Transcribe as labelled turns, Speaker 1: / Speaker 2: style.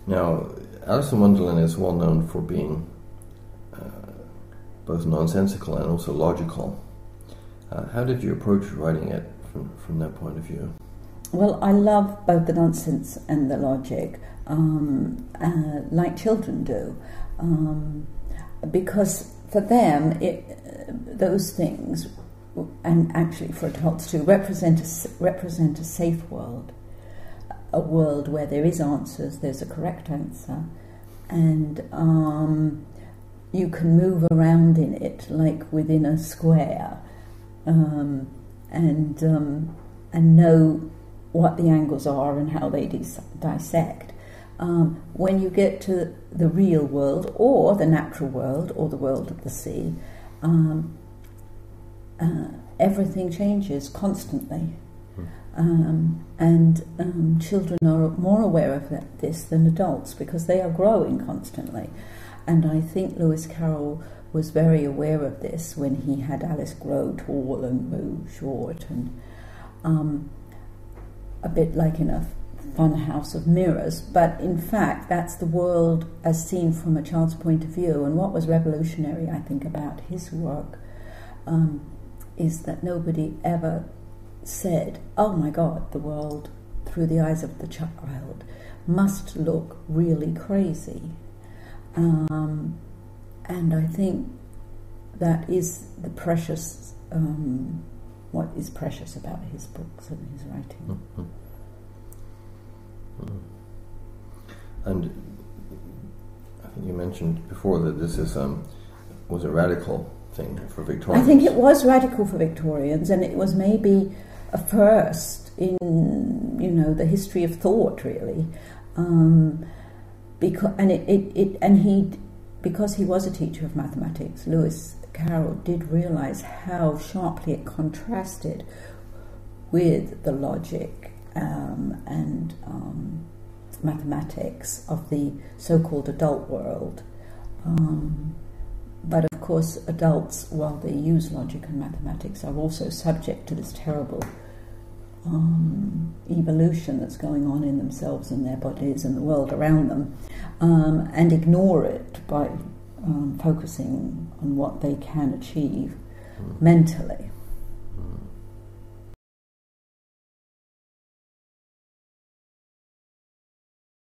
Speaker 1: Now, Alice in Wonderland is well known for being both nonsensical and also logical. How did you approach writing it from that point of view?
Speaker 2: Well, I love both the nonsense and the logic, like children do, because for them, those things, and actually for adults too, represent a safe world, a world where there is answers, there's a correct answer, and you can move around in it like within a square, and know what the angles are and how they dissect. When you get to the real world, or the natural world, or the world of the sea, everything changes constantly. And children are more aware of this than adults, because they are growing constantly. And I think Lewis Carroll was very aware of this when he had Alice grow tall and grow short, and a bit like in a fun house of mirrors. But in fact, that's the world as seen from a child's point of view. And what was revolutionary, I think, about his work is that nobody ever said, oh my God, the world through the eyes of the child must look really crazy. And I think that is the precious, what is precious about his books and his writing.
Speaker 1: And I think you mentioned before that this is was a radical thing for Victorians.
Speaker 2: I think it was radical for Victorians, and it was maybe a first in, you know, the history of thought, really. Because he was a teacher of mathematics, Lewis Carroll did realise how sharply it contrasted with the logic and mathematics of the so-called adult world. But of course, adults, while they use logic and mathematics, are also subject to this terrible evolution that's going on in themselves and their bodies and the world around them, and ignore it by focusing on what they can achieve mentally.